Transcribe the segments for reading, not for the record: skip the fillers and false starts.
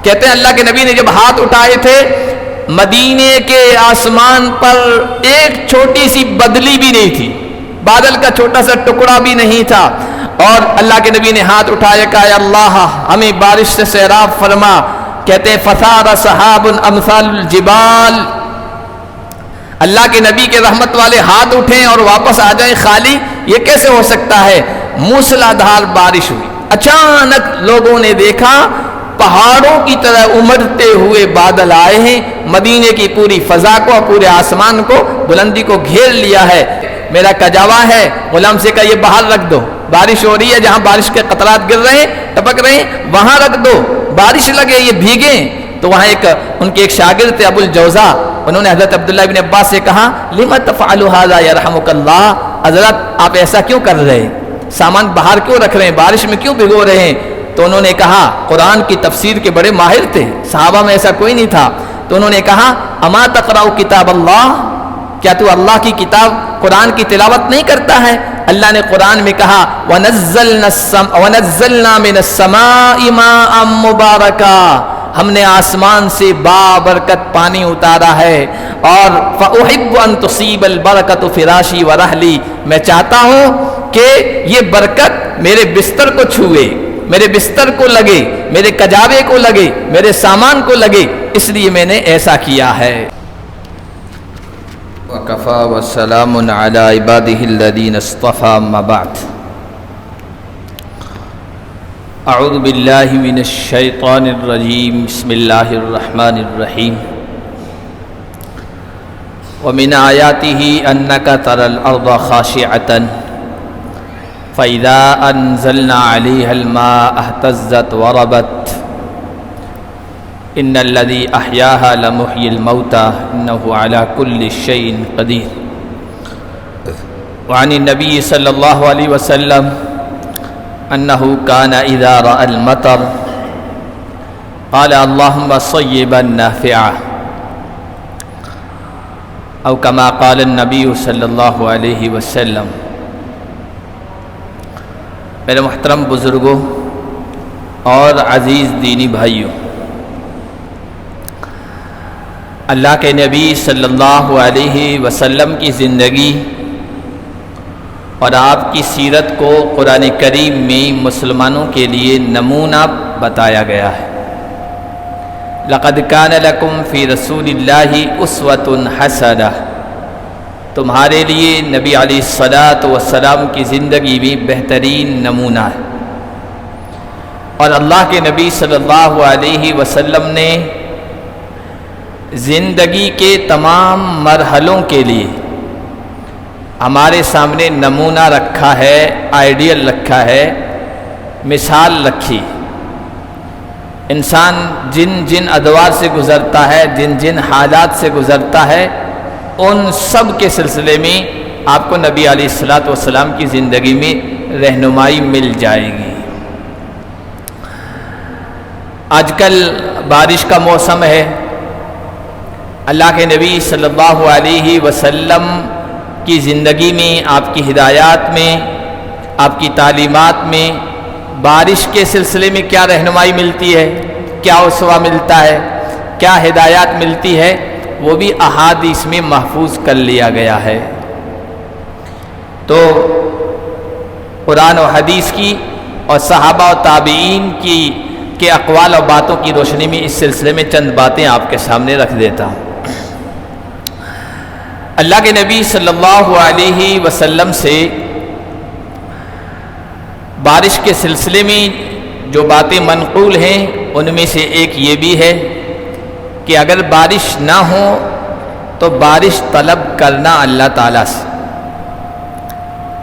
کہتے ہیں اللہ کے نبی نے جب ہاتھ اٹھائے تھے مدینے کے آسمان پر ایک چھوٹی سی بدلی بھی نہیں تھی، بادل کا چھوٹا سا ٹکڑا بھی نہیں تھا، اور اللہ کے نبی نے ہاتھ اٹھایا کہا اے اللہ ہمیں بارش سے سیراب فرما۔ کہتے ہیں فثار سحاب امثال الجبال، اللہ کے نبی کے رحمت والے ہاتھ اٹھیں اور واپس آ جائیں خالی، یہ کیسے ہو سکتا ہے؟ موسلادھار بارش ہوئی، اچانک لوگوں نے دیکھا پہاڑوں کی طرح امڑتے ہوئے بادل آئے ہیں، مدینے کی پوری فضا کو، پورے آسمان کو، بلندی کو گھیر لیا ہے۔ میرا کجاوا ہے، غلام سے کہا یہ باہر رکھ دو، بارش ہو رہی ہے، جہاں بارش کے قطرات گر رہے ہیں ٹپک رہے ہیں وہاں رکھ دو، بارش لگے یہ بھیگیں۔ تو وہاں ان کے ایک شاگرد تھے ابو الجوزا، انہوں نے حضرت عبداللہ ابن عباس سے کہا لِمَ تَفْعَلُ هَذَا يَرْحَمُكَ اللَّهُ، حضرت آپ ایسا کیوں کر رہے ہیں، سامان باہر کیوں رکھ رہے ہیں، بارش میں کیوں بھگو رہے ہیں؟ تو انہوں نے کہا قرآن کی تفسیر کے بڑے ماہر تھے، صحابہ میں ایسا کوئی نہیں تھا، تو انہوں نے کہا اما تقرأ کتاب اللہ، کیا تو اللہ کی کتاب قرآن کی تلاوت نہیں کرتا ہے؟ اللہ نے قرآن میں کہا وَنَزَّلْنَا مِنَ السَّمَاءِ مَاءً مُبَارَكًا، ہم نے آسمان سے بابرکت پانی اتارا ہے، اور فَأُحِبُّ أَن تُصِيبَ الْبَرَكَةُ فِرَاشِي وَرَحْلِي، میں چاہتا ہوں کہ یہ برکت میرے بستر کو چھوئے، میرے بستر کو لگے، میرے کجاوے کو لگے، میرے سامان کو لگے، اس لیے میں نے ایسا کیا ہے۔ وَكَفَى وَسَلَامٌ عَلَى عِبَادِهِ الَّذِينَ اصْطَفَى أَمَّا بَعْدُ اعوذ باللہ من الشیطان الرجیم بسم اللہ الرحمن الرحیم ومن آیاتہ انک تری الارض خاشعۃ فاذا انزلنا علیہا الماء اہتزت وربت ان الذی احیاها لمحیی الموتى انہ علی کل شیء قدیر۔ وعن النبی صلی اللہ علیہ وسلم انه كان اذا راى المطر قال اللهم صيبا نافعا او كما قال النبي صلی اللہ علیہ وسلم۔ میرے محترم بزرگوں اور عزیز دینی بھائیوں، اللہ کے نبی صلی اللہ علیہ وسلم کی زندگی اور آپ کی سیرت کو قرآن کریم میں مسلمانوں کے لیے نمونہ بتایا گیا ہے۔ لَقَدْ كَانَ لَكُمْ فِي رَسُولِ اللَّهِ أُسْوَةٌ حَسَنَةٌ، تمہارے لیے نبی علیہ الصلاۃ والسلام کی زندگی بھی بہترین نمونہ ہے۔ اور اللہ کے نبی صلی اللہ علیہ وسلم نے زندگی کے تمام مرحلوں کے لیے ہمارے سامنے نمونہ رکھا ہے، آئیڈیل رکھا ہے، مثال رکھی۔ انسان جن جن ادوار سے گزرتا ہے، جن جن حالات سے گزرتا ہے، ان سب کے سلسلے میں آپ کو نبی علیہ الصلاۃ والسلام کی زندگی میں رہنمائی مل جائے گی۔ آج کل بارش کا موسم ہے، اللہ کے نبی صلی اللہ علیہ وسلم کی زندگی میں، آپ کی ہدایات میں، آپ کی تعلیمات میں بارش کے سلسلے میں کیا رہنمائی ملتی ہے، کیا اسوہ ملتا ہے، کیا ہدایات ملتی ہے، وہ بھی احادیث میں محفوظ کر لیا گیا ہے۔ تو قرآن و حدیث کی اور صحابہ و تابعین کے اقوال و باتوں کی روشنی میں اس سلسلے میں چند باتیں آپ کے سامنے رکھ دیتا ہوں۔ اللہ کے نبی صلی اللہ علیہ وسلم سے بارش کے سلسلے میں جو باتیں منقول ہیں ان میں سے ایک یہ بھی ہے کہ اگر بارش نہ ہو تو بارش طلب کرنا اللہ تعالیٰ سے۔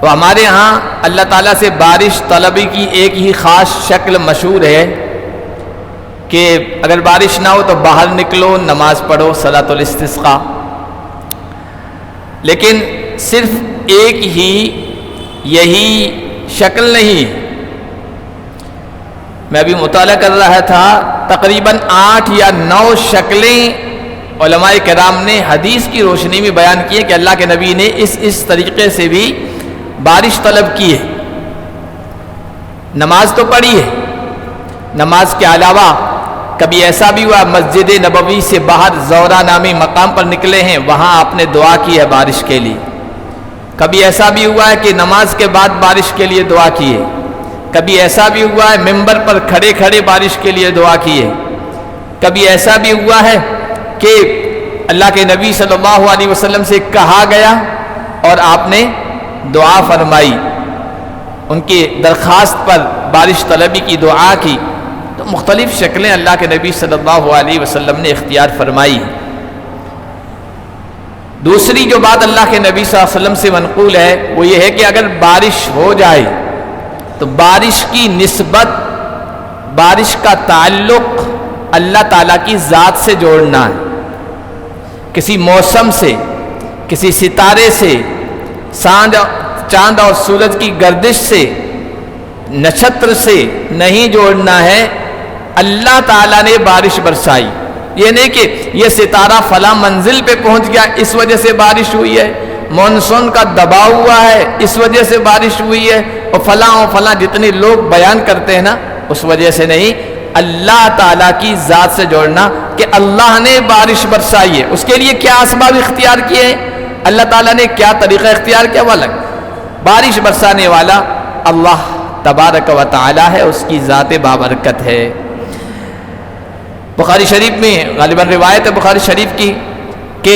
تو ہمارے ہاں اللہ تعالیٰ سے بارش طلبی کی ایک ہی خاص شکل مشہور ہے کہ اگر بارش نہ ہو تو باہر نکلو، نماز پڑھو، صلاۃ الاستسقاء۔ لیکن صرف ایک ہی یہی شکل نہیں، میں ابھی مطالعہ کر رہا تھا، تقریباً 8 یا 9 شکلیں علماء کرام نے حدیث کی روشنی میں بیان کی ہے کہ اللہ کے نبی نے اس طریقے سے بھی بارش طلب کی ہے۔ نماز تو پڑھی ہے، نماز کے علاوہ کبھی ایسا بھی ہوا مسجد نبوی سے باہر زورہ نامی مقام پر نکلے ہیں، وہاں آپ نے دعا کی ہے بارش کے لیے۔ کبھی ایسا بھی ہوا ہے کہ نماز کے بعد بارش کے لیے دعا کی ہے۔ کبھی ایسا بھی ہوا ہے ممبر پر کھڑے کھڑے بارش کے لیے دعا کی ہے۔ کبھی ایسا بھی ہوا ہے کہ اللہ کے نبی صلی اللہ علیہ وسلم سے کہا گیا اور آپ نے دعا فرمائی، ان کی درخواست پر بارش طلبی کی دعا کی۔ تو مختلف شکلیں اللہ کے نبی صلی اللہ علیہ وسلم نے اختیار فرمائی۔ دوسری جو بات اللہ کے نبی صلی اللہ علیہ وسلم سے منقول ہے وہ یہ ہے کہ اگر بارش ہو جائے تو بارش کی نسبت، بارش کا تعلق اللہ تعالیٰ کی ذات سے جوڑنا ہے۔ کسی موسم سے، کسی ستارے سے، چاند اور سورج کی گردش سے، نچھتر سے نہیں جوڑنا ہے۔ اللہ تعالیٰ نے بارش برسائی، یہ نہیں کہ یہ ستارہ فلاں منزل پہ پہنچ گیا اس وجہ سے بارش ہوئی ہے، مانسون کا دباؤ ہوا ہے اس وجہ سے بارش ہوئی ہے، اور فلاں جتنے لوگ بیان کرتے ہیں نا اس وجہ سے نہیں۔ اللہ تعالیٰ کی ذات سے جوڑنا کہ اللہ نے بارش برسائی ہے، اس کے لیے کیا اسباب اختیار کیے ہیں، اللہ تعالیٰ نے کیا طریقہ اختیار کیا وہ الگ۔ بارش برسانے والا اللہ تبارک و تعالی ہے، اس کی ذات بابرکت ہے۔ بخاری شریف میں غالباً روایت ہے بخاری شریف کی کہ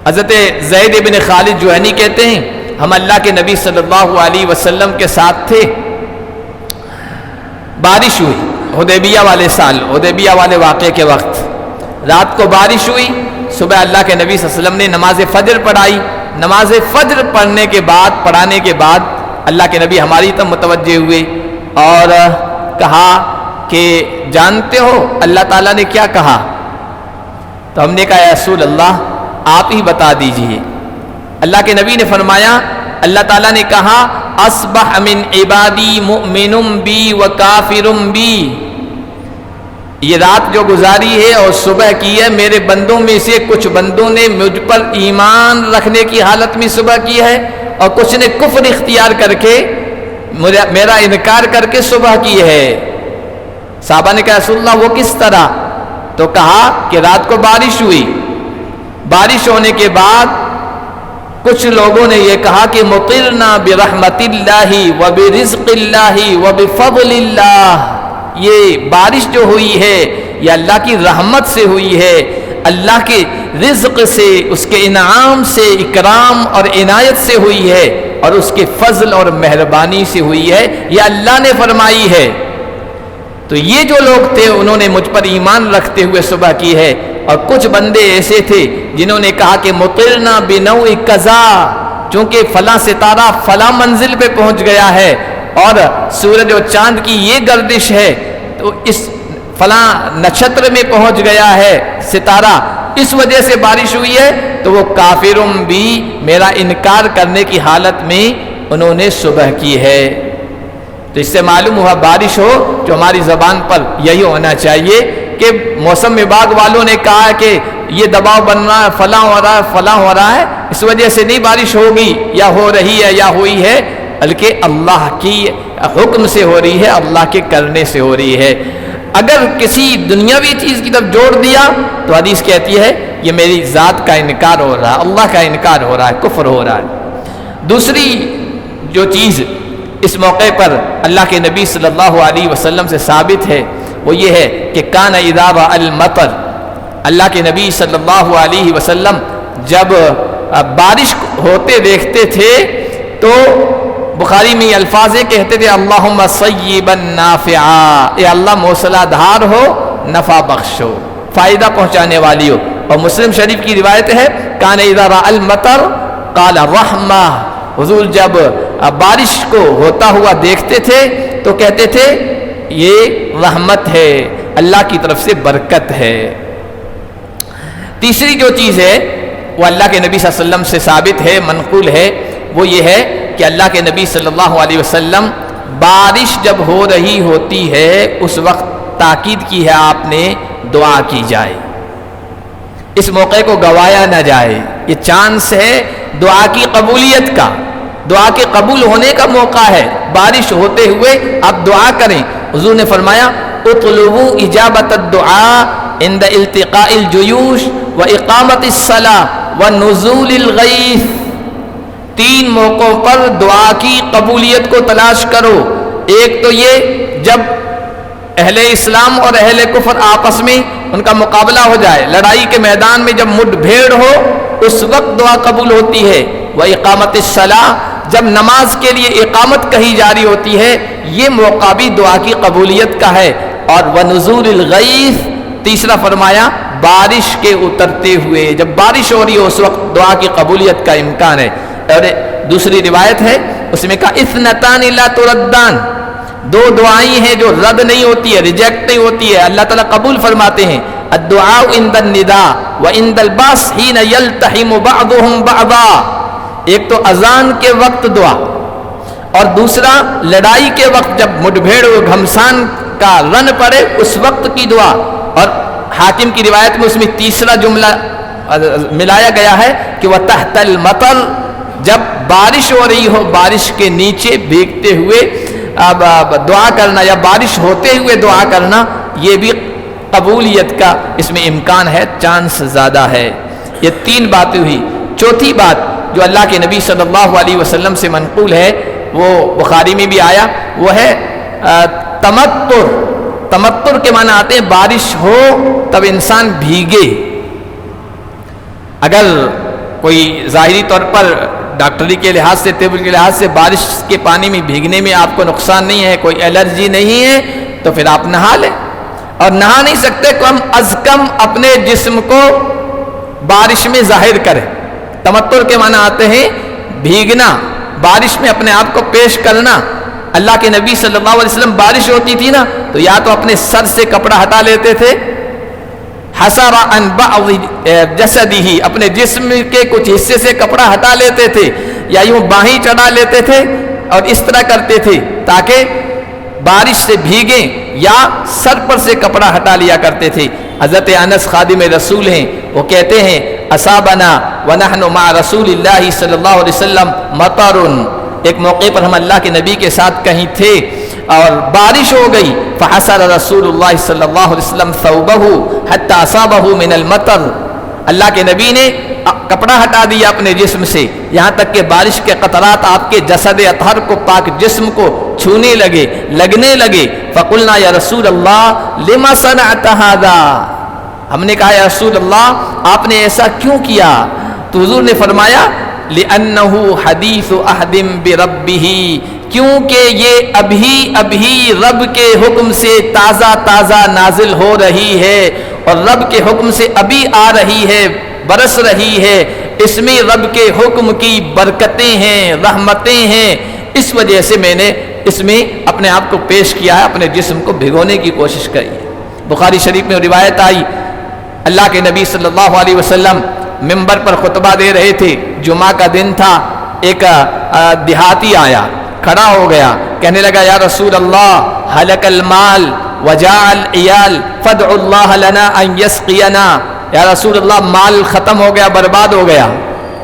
حضرت زید بن خالد جوہنی کہتے ہیں ہم اللہ کے نبی صلی اللہ علیہ وسلم کے ساتھ تھے، بارش ہوئی حدیبیہ والے سال، حدیبیہ والے واقعے کے وقت رات کو بارش ہوئی، صبح اللہ کے نبی صلی اللہ علیہ وسلم نے نماز فجر پڑھائی۔ نماز فجر پڑھانے کے بعد اللہ کے نبی ہماری طرف متوجہ ہوئے اور کہا کہ جانتے ہو اللہ تعالیٰ نے کیا کہا؟ تو ہم نے کہا یا رسول اللہ آپ ہی بتا دیجئے۔ اللہ کے نبی نے فرمایا اللہ تعالیٰ نے کہا اصبح من عبادی مؤمن بی و کافر بی، یہ رات جو گزاری ہے اور صبح کی ہے میرے بندوں میں سے کچھ بندوں نے مجھ پر ایمان رکھنے کی حالت میں صبح کی ہے اور کچھ نے کفر اختیار کر کے میرا انکار کر کے صبح کی ہے۔ صحابہ نے کہا رسول اللہ وہ کس طرح؟ تو کہا کہ رات کو بارش ہوئی، بارش ہونے کے بعد کچھ لوگوں نے یہ کہا کہ مطرنا برحمت اللہ و برزق اللہ و بفضل اللہ، یہ بارش جو ہوئی ہے یہ اللہ کی رحمت سے ہوئی ہے، اللہ کے رزق سے، اس کے انعام سے، اکرام اور عنایت سے ہوئی ہے، اور اس کے فضل اور مہربانی سے ہوئی ہے، یہ اللہ نے فرمائی ہے۔ تو یہ جو لوگ تھے انہوں نے مجھ پر ایمان رکھتے ہوئے صبح کی ہے، اور کچھ بندے ایسے تھے جنہوں نے کہا کہ مطرنا بنوع قضا، چونکہ فلاں ستارہ فلاں منزل پہ پہنچ گیا ہے اور سورج اور چاند کی یہ گردش ہے تو اس فلاں نچھتر میں پہنچ گیا ہے ستارہ، اس وجہ سے بارش ہوئی ہے، تو وہ کافرم بھی میرا انکار کرنے کی حالت میں انہوں نے صبح کی ہے۔ تو اس سے معلوم ہوا بارش ہو جو ہماری زبان پر یہی ہونا چاہیے کہ موسم وبھاگ والوں نے کہا کہ یہ دباؤ بن رہا ہے، فلاں ہو رہا ہے، فلاں ہو رہا ہے، اس وجہ سے نہیں بارش ہوگی یا ہو رہی ہے یا ہوئی ہے، بلکہ اللہ کی حکم سے ہو رہی ہے، اللہ کے کرنے سے ہو رہی ہے۔ اگر کسی دنیاوی چیز کی طرف جوڑ دیا تو حدیث کہتی ہے یہ میری ذات کا انکار ہو رہا ہے، اللہ کا انکار ہو رہا ہے، کفر ہو رہا ہے۔ دوسری جو چیز اس موقع پر اللہ کے نبی صلی اللہ علیہ وسلم سے ثابت ہے وہ یہ ہے کہ کان اذا رأى المطر، اللہ کے نبی صلی اللہ علیہ وسلم جب بارش ہوتے دیکھتے تھے تو بخاری میں یہ الفاظ کہتے تھے اللہم صیبا نافعا، اے اللہ موصلہ دھار ہو، نفع بخش ہو، فائدہ پہنچانے والی ہو۔ اور مسلم شریف کی روایت ہے کان اذا رأى المطر قال رحمہ، حضور جب بارش کو ہوتا ہوا دیکھتے تھے تو کہتے تھے یہ رحمت ہے، اللہ کی طرف سے برکت ہے۔ تیسری جو چیز ہے وہ اللہ کے نبی صلی اللہ علیہ وسلم سے ثابت ہے، منقول ہے، وہ یہ ہے کہ اللہ کے نبی صلی اللہ علیہ وسلم بارش جب ہو رہی ہوتی ہے اس وقت تاکید کی ہے آپ نے دعا کی جائے، اس موقع کو گوایا نہ جائے، یہ چانس ہے دعا کی قبولیت کا، دعا کے قبول ہونے کا موقع ہے۔ بارش ہوتے ہوئے آپ دعا کریں، حضور نے فرمایا اطلبوا اجابت الدعاء عند التقاء الجیوش واقامت الصلاة ونزول الغیث. 3 موقعوں پر دعا کی قبولیت کو تلاش کرو. ایک تو یہ جب اہل اسلام اور اہل کفر آپس میں ان کا مقابلہ ہو جائے، لڑائی کے میدان میں جب مڈ بھیڑ ہو اس وقت دعا قبول ہوتی ہے. وَإِقَامَتِ الصَّلَاةِ، جب نماز کے لیے اقامت کہی جاری ہوتی ہے یہ موقع بھی دعا کی قبولیت کا ہے. اور وَنُزُولِ الْغَيْثِ، تیسرا فرمایا بارش کے اترتے ہوئے، جب بارش ہو رہی ہو اس وقت دعا کی قبولیت کا امکان ہے. اور دوسری روایت ہے اس میں کہا اثنتان لا تردان، 2 دعائیں ہیں جو رد نہیں ہوتی ہے، ریجیکٹ نہیں ہوتی ہے، اللہ تعالیٰ قبول فرماتے ہیں. الدعاء عند النداء وعند الباس حين يلتحم بعضهم بعضا. ایک تو اذان کے وقت دعا اور دوسرا لڑائی کے وقت جب مڈبھیڑ و گھمسان کا رن پڑے اس وقت کی دعا. اور حاکم کی روایت میں اس میں تیسرا جملہ ملایا گیا ہے کہ وہ تحت المطر، جب بارش ہو رہی ہو بارش کے نیچے بھیگتے ہوئے دعا کرنا یا بارش ہوتے ہوئے دعا کرنا، یہ بھی قبولیت کا اس میں امکان ہے، چانس زیادہ ہے. یہ 3 باتیں ہوئی. چوتھی بات جو اللہ کے نبی صلی اللہ علیہ وسلم سے منقول ہے وہ بخاری میں بھی آیا، وہ ہے تمتر. تمتر کے معنی آتے ہیں بارش ہو تب انسان بھیگے. اگر کوئی ظاہری طور پر ڈاکٹری کے لحاظ سے طب کے لحاظ سے بارش کے پانی میں بھیگنے میں آپ کو نقصان نہیں ہے، کوئی الرجی نہیں ہے تو پھر آپ نہا لیں. اور نہا نہیں سکتے کم از کم اپنے جسم کو بارش میں ظاہر کریں. تمتر کے معنی آتے ہیں بھیگنا، بارش میں اپنے آپ کو پیش کرنا. اللہ کے نبی صلی اللہ علیہ وسلم بارش ہوتی تھی نا تو یا تو اپنے سر سے کپڑا ہٹا لیتے تھے، حسر عن بعض جسدہ، اپنے جسم کے کچھ حصے سے کپڑا ہٹا لیتے تھے، یا یوں باہیں چڑھا لیتے تھے اور اس طرح کرتے تھے تاکہ بارش سے بھیگیں، یا سر پر سے کپڑا ہٹا لیا کرتے تھے. حضرت انس خادم رسول ہیں، وہ کہتے ہیں اصابنا ونحن مع رسول اللہ صلی اللہ علیہ وسلم مطر. ایک موقع پر ہم اللہ کے نبی کے ساتھ کہیں تھے اور بارش ہو گئی. فحسر رسول اللہ صلی اللہ علیہ وسلم ثوبہ حتی اصابہ من المطر. اللہ کے نبی نے کپڑا ہٹا دیا اپنے جسم سے یہاں تک کہ بارش کے قطرات آپ کے جسد اطہر کو، پاک جسم کو چھونے لگے، لگنے لگے. فقلنا یا رسول اللہ لما صنعت ھذا، ہم نے کہا یا رسول اللہ آپ نے ایسا کیوں کیا؟ تو حضور نے فرمایا لأنہ حدیث عہد بربہ، کیونکہ یہ ابھی رب کے حکم سے تازہ تازہ نازل ہو رہی ہے اور رب کے حکم سے ابھی آ رہی ہے، برس رہی ہے. اس میں رب کے حکم کی برکتیں ہیں، رحمتیں ہیں، اس وجہ سے میں نے اس میں اپنے آپ کو پیش کیا ہے، اپنے جسم کو بھگونے کی کوشش کی. بخاری شریف میں روایت آئی اللہ کے نبی صلی اللہ علیہ وسلم ممبر پر خطبہ دے رہے تھے، جمعہ کا دن تھا. ایک دیہاتی آیا، کھڑا ہو گیا، کہنے لگا یا رسول اللہ ہلک المال وجاء العیال فادعوا اللہ لنا ان یسقینا. یا رسول اللہ مال ختم ہو گیا، برباد ہو گیا،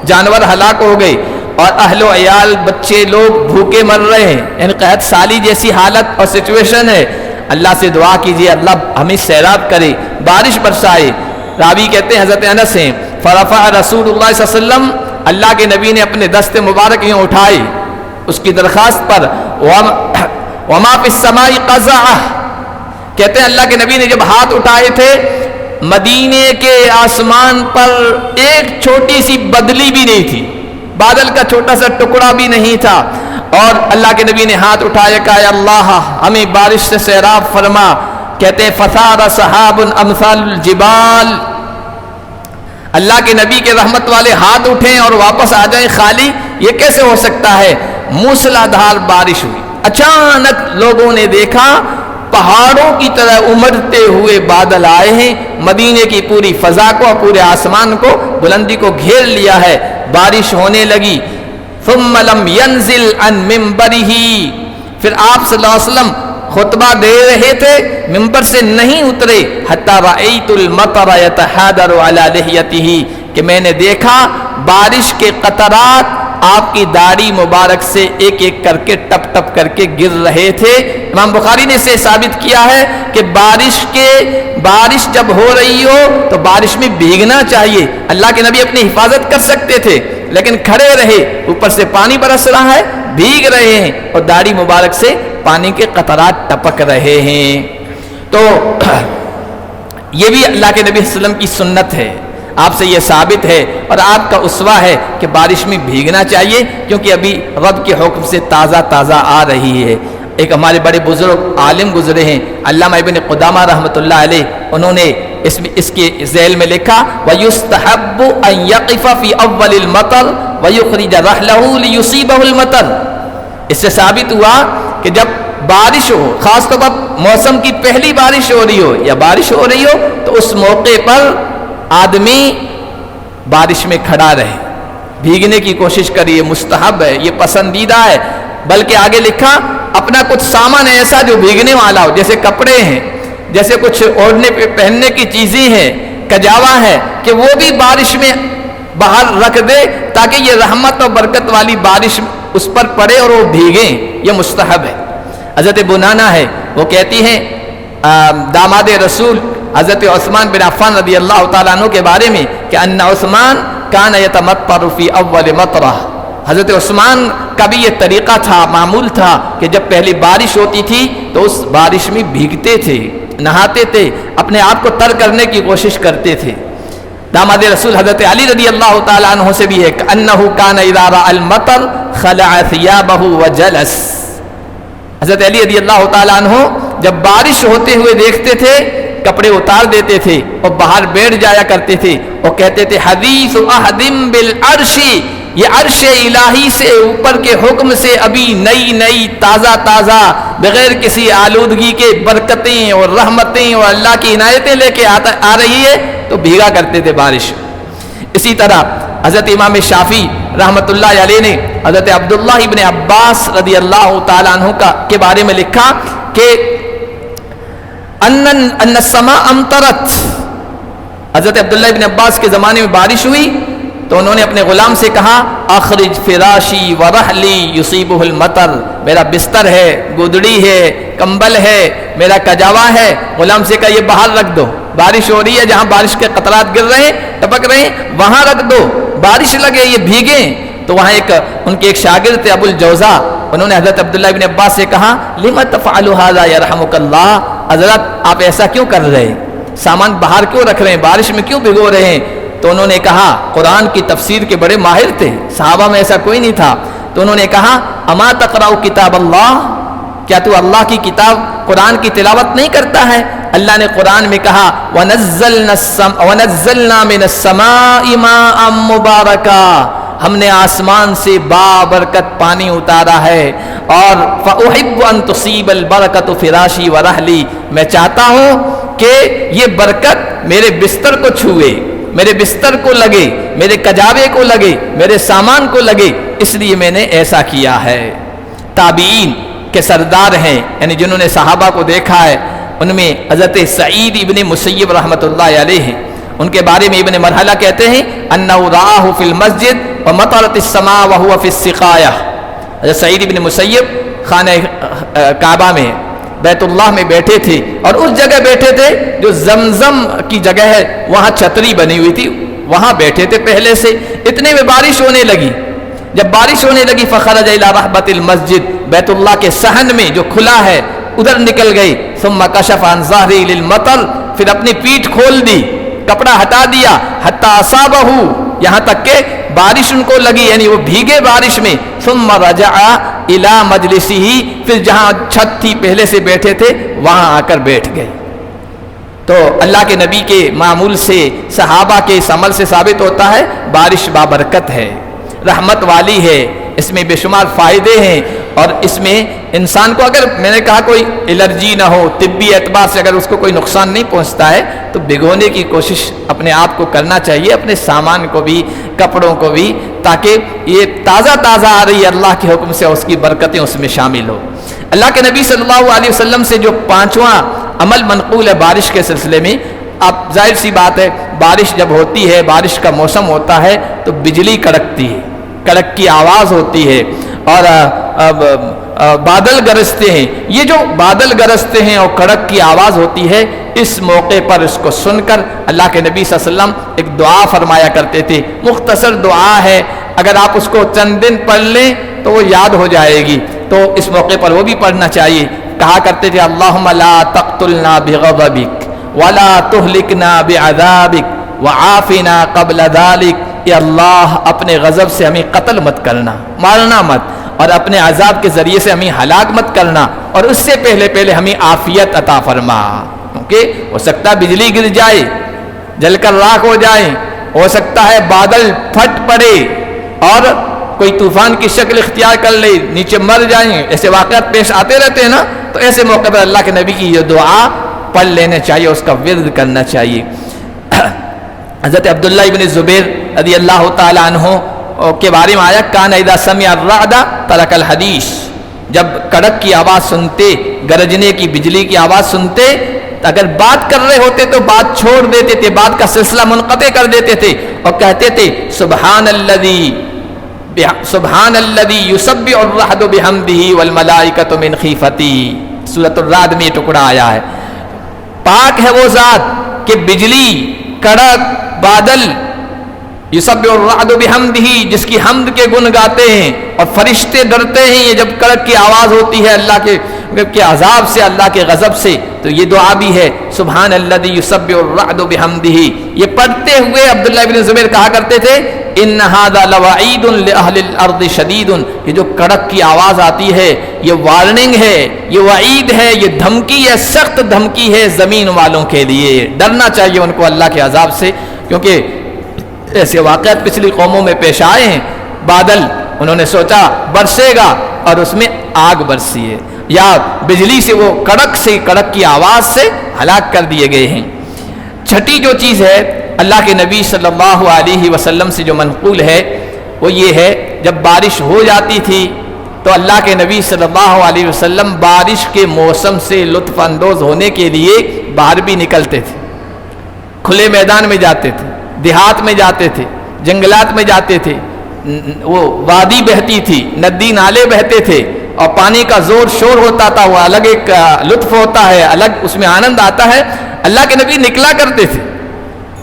جانور ہلاک ہو گئے اور اہل و عیال بچے لوگ بھوکے مر رہے ہیں، یعنی قحط سالی جیسی حالت اور سچویشن ہے. اللہ سے دعا کیجئے اللہ ہمیں سیراب کرے، بارش برسائے. راوی کہتے ہیں حضرت انس ہیں فرفع رسول اللہ صلی اللہ علیہ وسلم، اللہ کے نبی نے اپنے دست مبارک یوں اٹھائے اس کی درخواست پر. وما فی السماء قزعہ، کہتے ہیں اللہ کے نبی نے جب ہاتھ اٹھائے تھے مدینے کے آسمان پر ایک چھوٹی سی بدلی بھی نہیں تھی، بادل کا چھوٹا سا ٹکڑا بھی نہیں تھا. اور اللہ کے نبی نے ہاتھ اٹھایا کہا یا اللہ ہمیں بارش سے سیراب فرما. کہتے ہیں فثار سحاب امثال الجبال، اللہ کے نبی کے رحمت والے ہاتھ اٹھیں اور واپس آ جائیں خالی، یہ کیسے ہو سکتا ہے؟ موسلادھار بارش ہوئی، اچانک لوگوں نے دیکھا پہاڑوں کی طرح امڑتے ہوئے بادل آئے ہیں، مدینے کی پوری فضا کو، پورے آسمان کو، بلندی کو گھیر لیا ہے، بارش ہونے لگی. ثم لم ينزل عن منبرہ، پھر آپ صلی اللہ علیہ وسلم خطبہ دے رہے تھے منبر سے نہیں اترے. حتی رأیت المطر يتحادر على لحیتہ، کہ میں نے دیکھا بارش کے قطرات آپ کی داڑھی مبارک سے ایک ایک کر کے ٹپ ٹپ کر کے گر رہے تھے۔ امام بخاری نے اسے ثابت کیا ہے کہ بارش جب ہو رہی ہو تو بارش میں بھیگنا چاہیے۔ اللہ کے نبی اپنی حفاظت کر سکتے تھے لیکن کھڑے رہے، اوپر سے پانی برس رہا ہے، بھیگ رہے ہیں اور داڑھی مبارک سے پانی کے قطرات ٹپک رہے ہیں۔ تو یہ بھی اللہ کے نبی صلی اللہ علیہ وسلم کی سنت ہے، آپ سے یہ ثابت ہے اور آپ کا اسوہ ہے کہ بارش میں بھیگنا چاہیے، کیونکہ ابھی رب کے حکم سے تازہ تازہ آ رہی ہے۔ ایک ہمارے بڑے بزرگ عالم گزرے ہیں علامہ ابن قدامہ رحمۃ اللہ علیہ، انہوں نے اس کے ذیل میں لکھا وَيُسْتَحَبُّ أَن يَقِفَ فِي أَوَّلِ الْمَطَرِ وَيُخْرِجَ رَحْلَهُ لِيُصِيبَهُ الْمَطَرُ۔ اس سے ثابت ہوا کہ جب بارش ہو، خاص طور پر موسم کی پہلی بارش ہو رہی ہو یا بارش ہو رہی ہو، تو اس موقع پر آدمی بارش میں کھڑا رہے، بھیگنے کی کوشش کریے، مستحب ہے، یہ پسندیدہ ہے۔ بلکہ آگے لکھا اپنا کچھ سامان ایسا جو بھیگنے والا ہو، جیسے کپڑے ہیں، جیسے کچھ اوڑھنے پہننے کی چیزیں ہیں، کجاوا ہے، کہ وہ بھی بارش میں باہر رکھ دے تاکہ یہ رحمت اور برکت والی بارش اس پر پڑے اور وہ بھیگیں، یہ مستحب ہے۔ حضرت بنانا ہے، وہ کہتی ہیں داماد رسول حضرت عثمان بن عفان رضی اللہ تعالیٰ عنہ کے بارے میں کہ ان عثمان کان یتمطر فی اول مطرہ، حضرت عثمان کا بھی یہ طریقہ تھا، معمول تھا کہ جب پہلی بارش ہوتی تھی تو اس بارش میں بھیگتے تھے، نہاتے تھے، اپنے آپ کو تر کرنے کی کوشش کرتے تھے۔ داماد رسول حضرت علی رضی اللہ تعالیٰ عنہ سے بھی ہے کہ انہ کان اذا رأى المطر خلع ثیابہ وجلس، حضرت علی رضی اللہ تعالیٰ عنہ جب بارش ہوتے ہوئے دیکھتے تھے کپڑے اتار دیتے تھے اور باہر بیٹھ جایا کرتے تھے اور کہتے تھے حدیث احدم بالعرش، یہ عرش الہی سے اوپر کے حکم سے ابھی نئی نئی تازہ تازہ بغیر کسی آلودگی کے برکتیں اور رحمتیں اور اللہ کی عنایتیں لے کے آ رہی ہے، تو بھیگا کرتے تھے بارش۔ اسی طرح حضرت امام شافعی رحمۃ اللہ علیہ نے حضرت عبداللہ ابن عباس رضی اللہ تعالیٰ عنہ کے بارے میں لکھا کہ ان السماء امطرت، حضرت عبداللہ ابن عباس کے زمانے میں بارش ہوئی تو انہوں نے اپنے غلام سے کہا اخرج فراشی ورحلی یصیبہ المطر، میرا بستر ہے، گودڑی ہے، کمبل ہے، میرا کجاوا ہے، غلام سے کہا یہ باہر رکھ دو، بارش ہو رہی ہے، جہاں بارش کے قطرات گر رہے ہیں، ٹپک رہے ہیں، وہاں رکھ دو، بارش لگے یہ بھیگیں۔ تو وہاں ان کے ایک شاگرد تھے ابو الجوزا، انہوں نے حضرت عبداللہ ابن عباس سے کہا لم تفعل هذا يرحمك اللہ، حضرت آپ ایسا کیوں کر رہے ہیں، سامان باہر کیوں رکھ رہے ہیں، بارش میں کیوں بھگو رہے ہیں؟ تو انہوں نے کہا، قرآن کی تفسیر کے بڑے ماہر تھے، صحابہ میں ایسا کوئی نہیں تھا، تو انہوں نے کہا اما تقرأ کتاب اللہ، کیا تو اللہ کی کتاب قرآن کی تلاوت نہیں کرتا ہے؟ اللہ نے قرآن میں کہا وَنَزَّلْنَا مِنَ السَّمَاءِ مَاءً مُبَارَكًا، ہم نے آسمان سے بابرکت پانی اتارا ہے، اور فَأُحِبُّ أَن تُصِيبَ الْبَرَكَةُ فِرَاشِي وَرَحْلِي، میں چاہتا ہوں کہ یہ برکت میرے بستر کو چھوئے، میرے بستر کو لگے، میرے کجاوے کو لگے، میرے سامان کو لگے، اس لیے میں نے ایسا کیا ہے۔ تابعین کے سردار ہیں، یعنی جنہوں نے صحابہ کو دیکھا ہے، ان میں حضرت سعید ابن مسیب رحمۃ اللہ علیہ ہیں، ان کے بارے میں ابن مرحلہ کہتے ہیں انہ رآہ فی المسجد ومطرت السماء وهو فی السقایہ، حضرت سعید ابن مسیب خانہ کعبہ میں بیت اللہ میں بیٹھے تھے اور اس جگہ بیٹھے تھے جو زمزم کی جگہ ہے، وہاں چھتری بنی ہوئی تھی، وہاں بیٹھے تھے پہلے سے، اتنے میں بارش ہونے لگی، جب بارش ہونے لگی فخرج الی رحبۃ المسجد، بیت اللہ کے صحن میں جو کھلا ہے ادھر نکل گئی، ثم کشف عن ظہری للمطر، پھر اپنی پیٹھ کھول دی، کپڑا ہٹا دیا، حتی اصابہ، یہاں تک کہ بارش ان کو لگی، یعنی وہ بھیگے بارش میں، ثم رجع الی مجلسہ، پھر جہاں چھت تھی پہلے سے بیٹھے تھے وہاں آ کر بیٹھ گئے۔ تو اللہ کے نبی کے معمول سے، صحابہ کے اس عمل سے ثابت ہوتا ہے بارش بابرکت ہے، رحمت والی ہے، اس میں بے شمار فائدے ہیں، اور اس میں انسان کو اگر میں نے کہا کوئی الرجی نہ ہو، طبی اعتبار سے اگر اس کو کوئی نقصان نہیں پہنچتا ہے تو بھگونے کی کوشش اپنے آپ کو کرنا چاہیے، اپنے سامان کو بھی، کپڑوں کو بھی، تاکہ یہ تازہ تازہ آ رہی ہے اللہ کے حکم سے، اس کی برکتیں اس میں شامل ہو۔ اللہ کے نبی صلی اللہ علیہ وسلم سے جو پانچواں عمل منقول ہے بارش کے سلسلے میں، اب ظاہر سی بات ہے بارش جب ہوتی ہے، بارش کا موسم ہوتا ہے تو بجلی کڑکتی ہے، کڑک کی آواز ہوتی ہے اور بادل گرجتے ہیں. یہ جو بادل گرجتے ہیں اور کڑک کی آواز ہوتی ہے، اس موقع پر اس کو سن کر اللہ کے نبی صلی اللہ علیہ وسلم ایک دعا فرمایا کرتے تھے. مختصر دعا ہے، اگر آپ اس کو چند دن پڑھ لیں تو وہ یاد ہو جائے گی، تو اس موقع پر وہ بھی پڑھنا چاہیے. کہا کرتے تھے اللہم لا تقتلنا بغضبک ولا تہلکنا بعذابک وعافنا قبل ذلک. اے اللہ اپنے غضب سے ہمیں قتل مت کرنا، مارنا مت، اور اپنے عذاب کے ذریعے سے ہمیں ہلاک مت کرنا، اور اس سے پہلے ہمیں عافیت عطا فرما. کیونکہ ہو سکتا ہے بجلی گر جائے، جل کر راکھ ہو جائیں، ہو سکتا ہے بادل پھٹ پڑے اور کوئی طوفان کی شکل اختیار کر لے، نیچے مر جائیں. ایسے واقعات پیش آتے رہتے ہیں نا، تو ایسے موقع پر اللہ کے نبی کی یہ دعا پڑھ لینا چاہیے، اس کا ورد کرنا چاہیے. حضرت عبداللہ ابن زبیر رضی اللہ تعالی عنہ کے بارے میں آیا کان اذا سمع الرعد ترک الحدیث. جب کڑک کی آواز سنتے، گرجنے کی، بجلی کی آواز سنتے، اگر بات کر رہے ہوتے تو بات چھوڑ دیتے تھے، بات کا سلسلہ منقطع کر دیتے تھے اور کہتے تھے سبحان الذی یسبح الرعد بحمدہ والملائکۃ من خیفتہ. سورۃ الرعد میں یہ ٹکڑا آیا ہے. پاک ہے وہ ذات کہ بجلی، کڑک، بادل، یسبح الرعد بحمدہ، جس کی حمد کے گن گاتے ہیں، اور فرشتے ڈرتے ہیں یہ جب کڑک کی آواز ہوتی ہے اللہ کے عذاب سے، اللہ کے غضب سے. تو یہ دعا بھی ہے سبحان الذی یسبح الرعد بحمدہ. یہ پڑھتے ہوئے عبداللہ بن زبیر کہا کرتے تھے ان ھذا لوعید لاہل الارض شدید. یہ جو کڑک کی آواز آتی ہے یہ وارننگ ہے، یہ وعید ہے، یہ دھمکی ہے، سخت دھمکی ہے زمین والوں کے لیے. ڈرنا چاہیے ان کو اللہ کے عذاب سے، کیونکہ ایسے واقعات پچھلی قوموں میں پیش آئے ہیں. بادل انہوں نے سوچا برسے گا اور اس میں آگ برسی ہے، یا بجلی سے وہ کڑک کی آواز سے ہلاک کر دیے گئے ہیں. چھٹی جو چیز ہے اللہ کے نبی صلی اللہ علیہ وسلم سے جو منقول ہے وہ یہ ہے جب بارش ہو جاتی تھی تو اللہ کے نبی صلی اللہ علیہ وسلم بارش کے موسم سے لطف اندوز ہونے کے لیے باہر بھی نکلتے تھے. کھلے میدان میں جاتے تھے، دیہات میں جاتے تھے، جنگلات میں جاتے تھے. وہ وادی بہتی تھی، ندی نالے بہتے تھے اور پانی کا زور شور ہوتا تھا، وہ الگ ایک لطف ہوتا ہے، الگ اس میں آنند آتا ہے. اللہ کے نبی نکلا کرتے تھے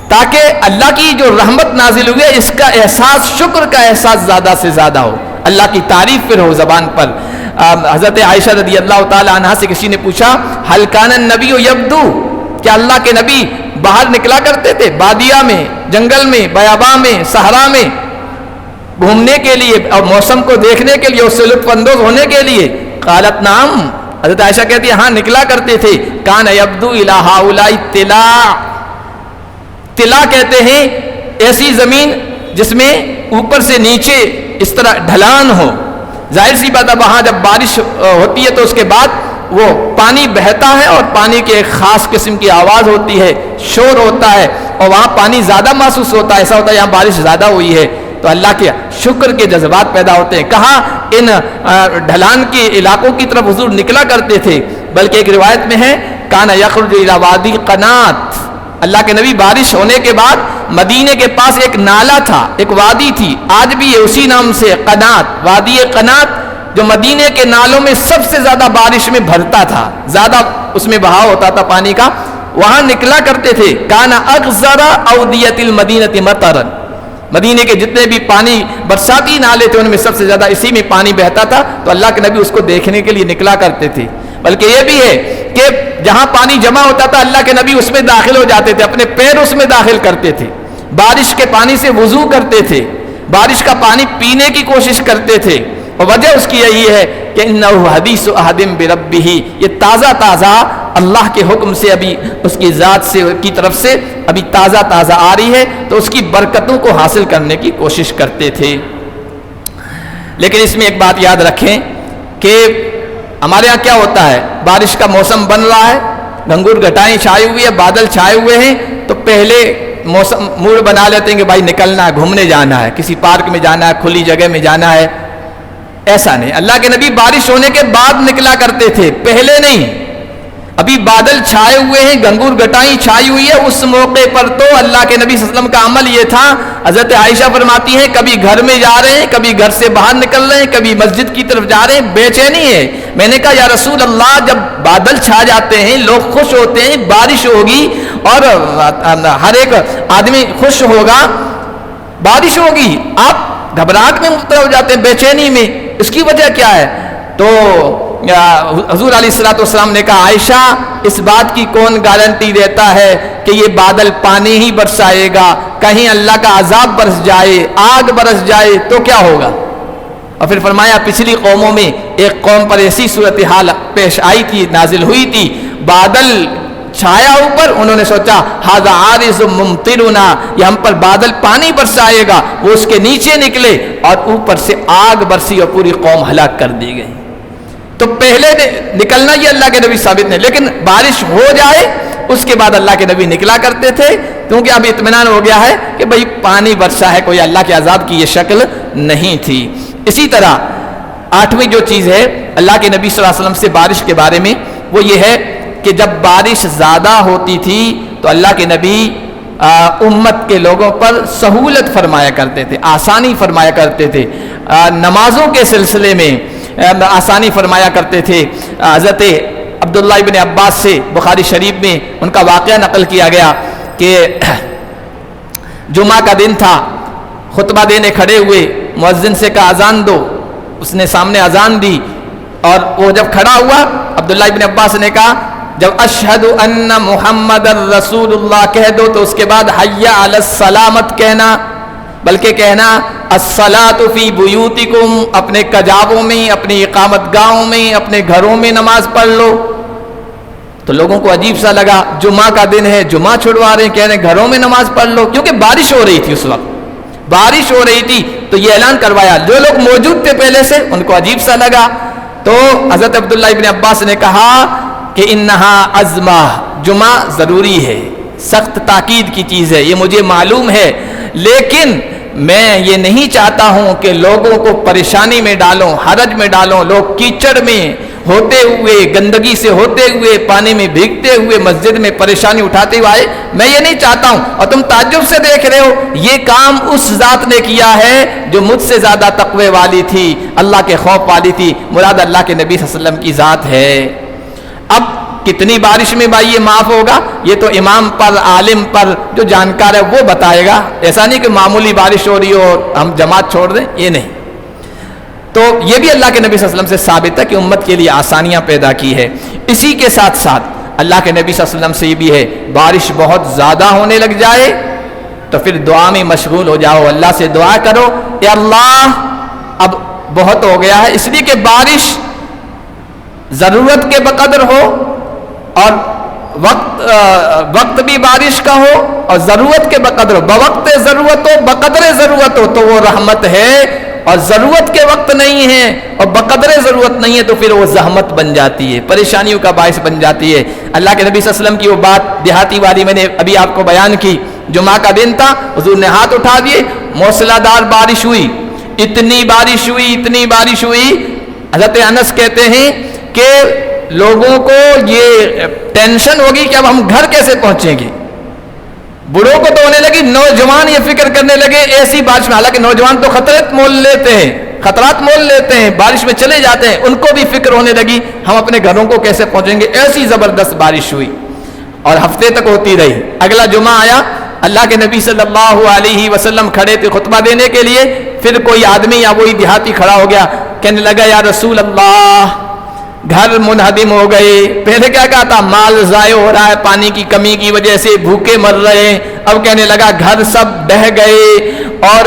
تاکہ اللہ کی جو رحمت نازل ہوئی ہے اس کا احساس، شکر کا احساس زیادہ سے زیادہ ہو، اللہ کی تعریف پھر ہو زبان پر. حضرت عائشہ رضی اللہ تعالی عنہا سے کسی نے پوچھا ہل کان النبی یبدو، کیا اللہ کے نبی باہر نکلا کرتے تھے بادیہ میں، جنگل میں، بیاباں میں، صحرا میں گھومنے کے لیے اور موسم کو دیکھنے کے لیے، اس سے لطف اندوز ہونے کے لیے؟ قالت نعم، حضرت عائشہ کہتی ہے ہاں نکلا کرتے تھے. کان یبدو الی ہؤلاء الطلاع، طلاع کہتے ہیں ایسی زمین جس میں اوپر سے نیچے اس طرح ڈھلان ہو. ظاہر سی بات ہے وہاں جب بارش ہوتی ہے تو اس کے بعد وہ پانی بہتا ہے اور پانی کے ایک خاص قسم کی آواز ہوتی ہے، شور ہوتا ہے، اور وہاں پانی زیادہ محسوس ہوتا ہے. ایسا ہوتا ہے یہاں بارش زیادہ ہوئی ہے تو اللہ کے شکر کے جذبات پیدا ہوتے ہیں. کہاں ان ڈھلان کے علاقوں کی طرف حضور نکلا کرتے تھے، بلکہ ایک روایت میں ہے کان یخرج الی وادی قنات، اللہ کے نبی بارش ہونے کے بعد مدینے کے پاس ایک نالا تھا، ایک وادی تھی، آج بھی ہے اسی نام سے قنات، وادی قنات، جو مدینے کے نالوں میں سب سے زیادہ بارش میں بھرتا تھا، زیادہ اس میں بہاؤ ہوتا تھا پانی کا. وہاں نکلا کرتے تھے. کان اغزر اودیۃ المدینۃ مطرا، مدینے کے جتنے بھی پانی برساتی نالے تھے ان میں سب سے زیادہ اسی میں پانی بہتا تھا، تو اللہ کے نبی اس کو دیکھنے کے لیے نکلا کرتے تھے. بلکہ یہ بھی ہے کہ جہاں پانی جمع ہوتا تھا اللہ کے نبی اس میں داخل ہو جاتے تھے، اپنے پیر اس میں داخل کرتے تھے، بارش کے پانی سے وضو کرتے تھے، بارش کا پانی پینے کی کوشش کرتے تھے. اور وجہ اس کی یہی ہے کہ انہ حدیث احد بربہ، یہ تازہ تازہ اللہ کے حکم سے، ابھی اس کی ذات سے کی طرف سے ابھی تازہ تازہ آ رہی ہے، تو اس کی برکتوں کو حاصل کرنے کی کوشش کرتے تھے. لیکن اس میں ایک بات یاد رکھیں کہ ہمارے ہاں کیا ہوتا ہے، بارش کا موسم بن رہا ہے، گھنگور گھٹائیں چھائی ہوئی ہے، بادل چھائے ہوئے ہیں، تو پہلے موسم موڈ بنا لیتے ہیں کہ بھائی نکلنا ہے، گھومنے جانا ہے، کسی پارک میں جانا ہے، کھلی جگہ میں جانا ہے. ایسا نہیں، اللہ کے نبی بارش ہونے کے بعد نکلا کرتے تھے، پہلے نہیں. ابھی بادل چھائے ہوئے ہیں، گنگور گٹائی چھائی ہوئی ہے، اس موقع پر تو اللہ کے نبی صلی اللہ علیہ وسلم کا عمل یہ تھا، حضرت عائشہ فرماتی ہیں کبھی گھر میں جا رہے ہیں، کبھی گھر سے باہر نکل رہے ہیں، کبھی مسجد کی طرف جا رہے ہیں، بے چینی ہے۔ میں نے کہا یا رسول اللہ، جب بادل چھا جاتے ہیں، لوگ خوش ہوتے ہیں، بارش ہوگی اور ہر ایک آدمی خوش ہوگا، بارش ہوگی، آپ گھبراہٹ میں مبتلا ہو جاتے ہیں، بے چینی میں، اس کی وجہ کیا ہے؟ تو حضور علیہ الصلوۃ والسلام نے کہا عائشہ، اس بات کی کون گارنٹی دیتا ہے کہ یہ بادل پانی ہی برسائے گا؟ کہیں اللہ کا عذاب برس جائے، آگ برس جائے تو کیا ہوگا؟ اور پھر فرمایا پچھلی قوموں میں ایک قوم پر ایسی صورتحال پیش آئی تھی، نازل ہوئی تھی، بادل چھایا اوپر، انہوں نے سوچا ھذا عارض ممطرنا، یہ ہم پر بادل پانی برسائے گا، وہ اس کے نیچے نکلے اور اوپر سے آگ برسی اور پوری قوم ہلاک کر دی گئی۔ تو پہلے نکلنا یہ اللہ کے نبی ثابت نہیں، لیکن بارش ہو جائے اس کے بعد اللہ کے نبی نکلا کرتے تھے، کیونکہ اب اطمینان ہو گیا ہے کہ بھئی پانی برسا ہے، کوئی اللہ کے عذاب کی یہ شکل نہیں تھی۔ اسی طرح آٹھویں جو چیز ہے اللہ کے نبی صلی اللہ علیہ وسلم سے بارش کے بارے میں، وہ یہ ہے کہ جب بارش زیادہ ہوتی تھی تو اللہ کے نبی امت کے لوگوں پر سہولت فرمایا کرتے تھے، آسانی فرمایا کرتے تھے، نمازوں کے سلسلے میں آسانی فرمایا کرتے تھے۔ حضرت عبداللہ ابن عباس سے بخاری شریف میں ان کا واقعہ نقل کیا گیا کہ جمعہ کا دن تھا، خطبہ دینے کھڑے ہوئے، مؤذن سے کہا اذان دو، اس نے سامنے اذان دی، اور وہ جب کھڑا ہوا عبداللہ ابن عباس نے کہا جب اشہد ان محمد رسول اللہ کہہ دو تو اس کے بعد حی علی السلامت کہنا، بلکہ کہنا الصلاۃ فی بیوتکم، اپنے کجاووں میں، اپنی اقامت گاہوں میں، اپنے گھروں میں نماز پڑھ لو۔ تو لوگوں کو عجیب سا لگا، جمعہ کا دن ہے، جمعہ چھڑوا رہے ہیں، کہہ رہے ہیں گھروں میں نماز پڑھ لو، کیونکہ بارش ہو رہی تھی، اس وقت بارش ہو رہی تھی، تو یہ اعلان کروایا۔ جو لوگ موجود تھے پہلے سے ان کو عجیب سا لگا، تو حضرت عبداللہ ابن عباس نے کہا کہ انہا عزمہ، جمعہ ضروری ہے، سخت تاکید کی چیز ہے، یہ مجھے معلوم ہے، لیکن میں یہ نہیں چاہتا ہوں کہ لوگوں کو پریشانی میں ڈالوں، حرج میں ڈالوں، لوگ کیچڑ میں ہوتے ہوئے، گندگی سے ہوتے ہوئے، پانی میں بھیگتے ہوئے مسجد میں پریشانی اٹھاتے ہوئے آئے، میں یہ نہیں چاہتا ہوں۔ اور تم تعجب سے دیکھ رہے ہو، یہ کام اس ذات نے کیا ہے جو مجھ سے زیادہ تقوی والی تھی، اللہ کے خوف والی تھی، مراد اللہ کے نبی صلی اللہ علیہ وسلم کی ذات ہے۔ اب کتنی بارش میں بھائی یہ معاف ہوگا، یہ تو امام پر، عالم پر، جو جانکار ہے وہ بتائے گا، ایسا نہیں کہ معمولی بارش ہو رہی ہو اور ہم جماعت چھوڑ دیں، یہ نہیں۔ تو یہ بھی اللہ کے نبی صلی اللہ علیہ وسلم سے ثابت ہے کہ امت کے لیے آسانیاں پیدا کی ہے۔ اسی کے ساتھ ساتھ اللہ کے نبی صلی اللہ علیہ وسلم سے یہ بھی ہے، بارش بہت زیادہ ہونے لگ جائے تو پھر دعا میں مشغول ہو جاؤ، اللہ سے دعا کرو، اے اللہ اب بہت ہو گیا ہے، اس لیے کہ بارش ضرورت کے بقدر ہو اور وقت بھی بارش کا ہو اور ضرورت کے بقدر ہو، بوقت ضرورت ہو، بقدر ضرورت ہو تو وہ رحمت ہے، اور ضرورت کے وقت نہیں ہے اور بقدر ضرورت نہیں ہے تو پھر وہ زحمت بن جاتی ہے، پریشانیوں کا باعث بن جاتی ہے۔ اللہ کے نبی صلی اللہ علیہ وسلم کی وہ بات دیہاتی والی میں نے ابھی آپ کو بیان کی، جمعہ کا دن تھا، حضور نے ہاتھ اٹھا دیے، موسلا دار بارش ہوئی، اتنی بارش ہوئی، حضرت انس کہتے ہیں کہ لوگوں کو یہ ٹینشن ہوگی کہ اب ہم گھر کیسے پہنچیں گے، بڑوں کو تو ہونے لگی، نوجوان یہ فکر کرنے لگے ایسی بارش میں، حالانکہ نوجوان تو خطرات مول لیتے ہیں، بارش میں چلے جاتے ہیں، ان کو بھی فکر ہونے لگی ہم اپنے گھروں کو کیسے پہنچیں گے، ایسی زبردست بارش ہوئی اور ہفتے تک ہوتی رہی۔ اگلا جمعہ آیا، اللہ کے نبی صلی اللہ علیہ وسلم کھڑے تھے خطبہ دینے کے لیے، پھر کوئی آدمی یا وہی دیہاتی کھڑا ہو گیا، کہنے لگا یا رسول اللہ گھر منہدم ہو گئے، پہلے کیا کہا تھا مال ضائع ہو رہا ہے، پانی کی کمی کی وجہ سے بھوکے مر رہے ہیں، اب کہنے لگا گھر سب بہہ گئے اور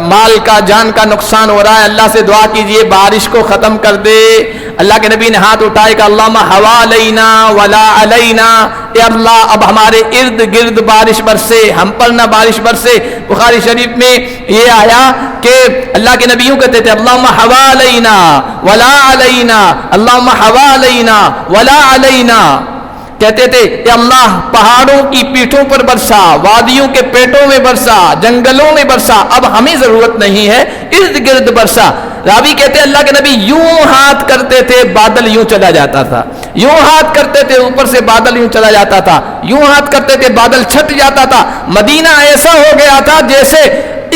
مال کا، جان کا نقصان ہو رہا ہے، اللہ سے دعا کیجئے بارش کو ختم کر دے۔ اللہ کے نبی نے ہاتھ اٹھائے کہ اللہم حوالینا ولا علینا، اے اللہ اب ہمارے ارد گرد بارش برسے، ہم پر نہ بارش برسے۔ بخاری شریف میں یہ آیا کہ اللہ کے نبیوں کہتے تھے اللہم حوالینا ولا علینا، اللہم حوالینا ولا علینا، کہتے تھے اے اللہ پہاڑوں کی پیٹھوں پر برسا، وادیوں کے پیٹوں میں برسا، جنگلوں میں برسا، اب ہمیں ضرورت نہیں ہے، ارد گرد برسا۔ راوی کہتے ہیں اللہ کے نبی یوں ہاتھ کرتے تھے، بادل یوں چلا جاتا تھا، یوں ہاتھ کرتے تھے اوپر سے بادل یوں چلا جاتا تھا، یوں ہاتھ کرتے تھے بادل چھٹ جاتا تھا۔ مدینہ ایسا ہو گیا تھا جیسے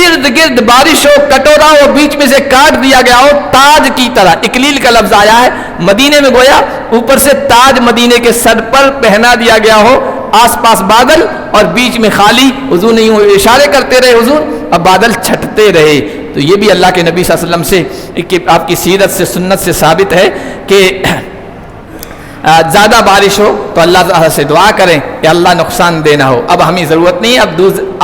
ارد گرد بارش ہو، کٹورا ہو، بیچ میں سے کاٹ دیا گیا ہو، تاج کی طرح۔ اکلیل کا لفظ آیا ہے مدینے میں، گویا اوپر سے تاج مدینے کے سر پر پہنا دیا گیا ہو، آس پاس بادل اور بیچ میں خالی۔ حضور نے یوں اشارے کرتے رہے حضور، اب بادل چھٹتے رہے۔ تو یہ بھی اللہ کے نبی صلی اللہ علیہ وسلم سے، کہ آپ کی سیرت سے، سنت سے ثابت ہے کہ زیادہ بارش ہو تو اللہ تعالیٰ سے دعا کریں کہ اللہ نقصان دے نہ ہو۔ اب ہمیں ضرورت نہیں ہے اب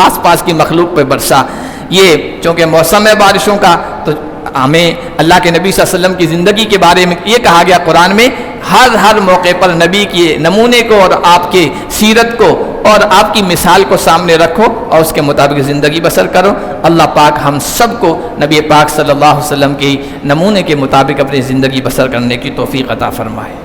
آس پاس کی مخلوق پہ برسا۔ یہ چونکہ موسم ہے بارشوں کا، تو ہمیں اللہ کے نبی صلی اللہ علیہ وسلم کی زندگی کے بارے میں یہ کہا گیا قرآن میں، ہر موقع پر نبی کے نمونے کو اور آپ کے سیرت کو اور آپ کی مثال کو سامنے رکھو اور اس کے مطابق زندگی بسر کرو۔ اللہ پاک ہم سب کو نبی پاک صلی اللہ علیہ وسلم کے نمونے کے مطابق اپنی زندگی بسر کرنے کی توفیق عطا فرمائے۔